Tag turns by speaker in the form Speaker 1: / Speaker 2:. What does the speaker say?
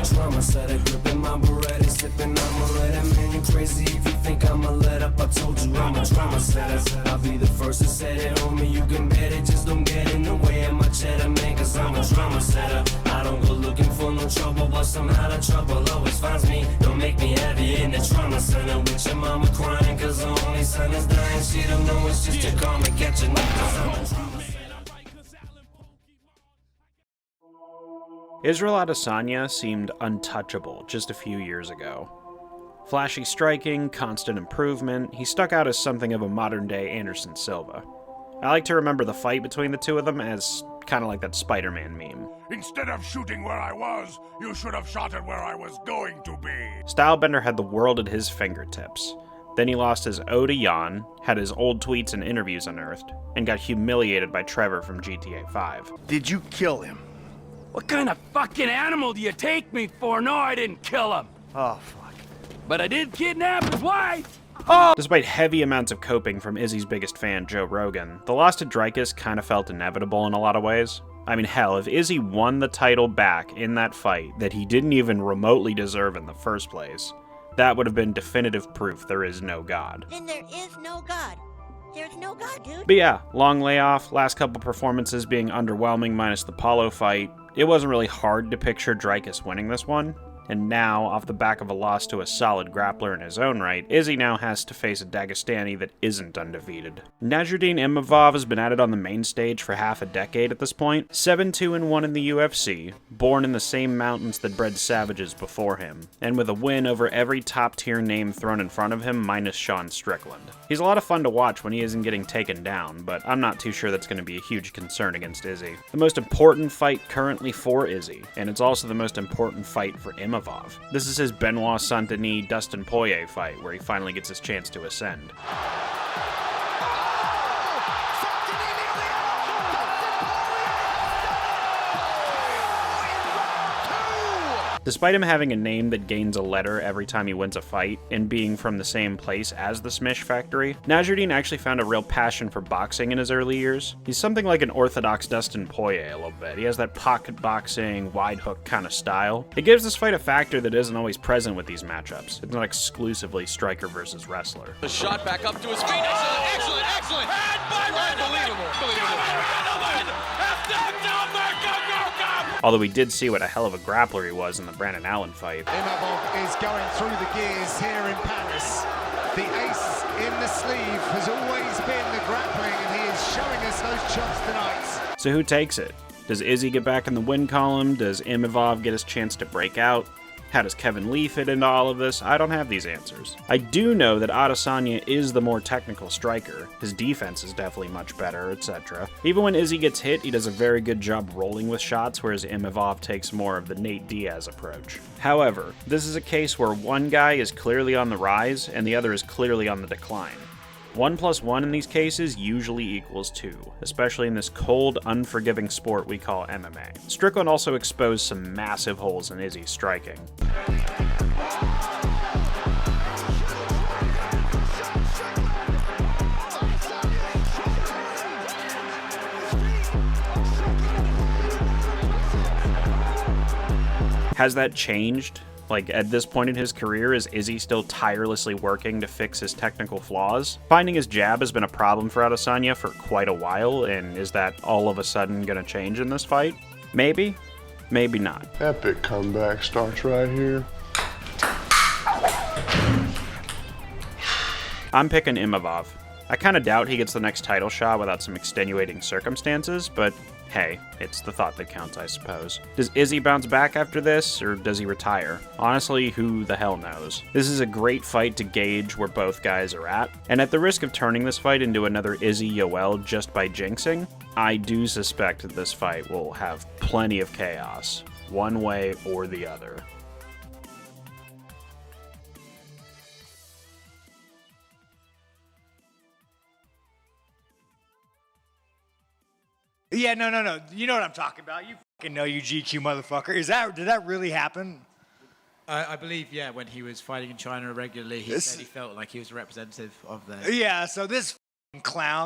Speaker 1: Trauma set, gripping my Beretta, sipping Amaretta. Man, you crazy if you think I'ma let up. I told you I'm a trauma setter. I'll be the first to set it, homie. You can bet it, just don't get in the way of my cheddar, man. Cause I'm a trauma setter. I don't go looking for no trouble, but somehow the trouble always finds me. Don't make me heavy in the trauma center with your mama crying cause the only son is dying. She don't know it's just a karma catching up. Cause I'm a trauma setter.
Speaker 2: Israel Adesanya seemed untouchable just a few years ago. Flashy striking, constant improvement, he stuck out as something of a modern-day Anderson Silva. I like to remember the fight between the two of them as kind of like that Spider-Man meme.
Speaker 3: Instead of shooting where I was, you should have shot at where I was going to be.
Speaker 2: Stylebender had the world at his fingertips. Then he lost his O to Jan, had his old tweets and interviews unearthed, and got humiliated by Trevor from GTA 5.
Speaker 4: Did you kill him?
Speaker 5: What kind of fucking animal do you take me for? No, I didn't kill him.
Speaker 4: Oh, fuck.
Speaker 5: But I did kidnap his wife.
Speaker 2: Despite heavy amounts of coping from Izzy's biggest fan, Joe Rogan, the loss to Dricus kind of felt inevitable in a lot of ways. I mean, hell, if Izzy won the title back in that fight that he didn't even remotely deserve in the first place, that would have been definitive proof there is no God.
Speaker 6: Then there is no God. There's no God, dude.
Speaker 2: But yeah, long layoff, last couple performances being underwhelming minus the Paulo fight. It wasn't really hard to picture Dricus winning this one, and now, off the back of a loss to a solid grappler in his own right, Izzy now has to face a Dagestani that isn't undefeated. Nasruddin Imavov has been at it on the main stage for half a decade at this point, 7-2-1 in the UFC, born in the same mountains that bred savages before him, and with a win over every top-tier name thrown in front of him minus Sean Strickland. He's a lot of fun to watch when he isn't getting taken down, but I'm not too sure that's going to be a huge concern against Izzy. The most important fight currently for Izzy, and it's also the most important fight for Imavov. This is his Benoit Saint-Denis Dustin Poirier fight, where he finally gets his chance to ascend. Despite him having a name that gains a letter every time he wins a fight, and being from the same place as the Smish Factory, Nasruddin actually found a real passion for boxing in his early years. He's something like an orthodox Dustin Poirier a little bit. He has that pocket boxing, wide hook kind of style. It gives this fight a factor that isn't always present with these matchups. It's not exclusively striker versus wrestler.
Speaker 7: The shot back up to his feet. Excellent.
Speaker 2: Although we did see what a hell of a grappler he was in the Brandon Allen fight.
Speaker 8: Imavov is going through the gears here in Paris. The ace in the sleeve has always been the grappling, and he is showing us those chops tonight.
Speaker 2: So who takes it? Does Izzy get back in the win column? Does Imavov get his chance to break out? How does Kevin Lee fit into all of this? I don't have these answers. I do know that Adesanya is the more technical striker. His defense is definitely much better, etc. Even when Izzy gets hit, he does a very good job rolling with shots, whereas Imavov takes more of the Nate Diaz approach. However, this is a case where one guy is clearly on the rise and the other is clearly on the decline. 1 + 1 in these cases usually equals 2, especially in this cold, unforgiving sport we call MMA. Strickland also exposed some massive holes in Izzy's striking. Has that changed? Like, at this point in his career, is Izzy still tirelessly working to fix his technical flaws? Finding his jab has been a problem for Adesanya for quite a while, and is that all of a sudden gonna change in this fight? Maybe, maybe not.
Speaker 9: Epic comeback starts right here.
Speaker 2: I'm picking Imavov. I kinda doubt he gets the next title shot without some extenuating circumstances, but hey, it's the thought that counts, I suppose. Does Izzy bounce back after this, or does he retire? Honestly, who the hell knows? This is a great fight to gauge where both guys are at, and at the risk of turning this fight into another Izzy Yoel just by jinxing, I do suspect that this fight will have plenty of chaos, one way or the other.
Speaker 8: Yeah, no. You know what I'm talking about. You fucking know, you GQ motherfucker. Did that really happen?
Speaker 10: I believe, yeah, when he was fighting in China regularly, he said he felt like he was a representative of the...
Speaker 8: Yeah, so this clown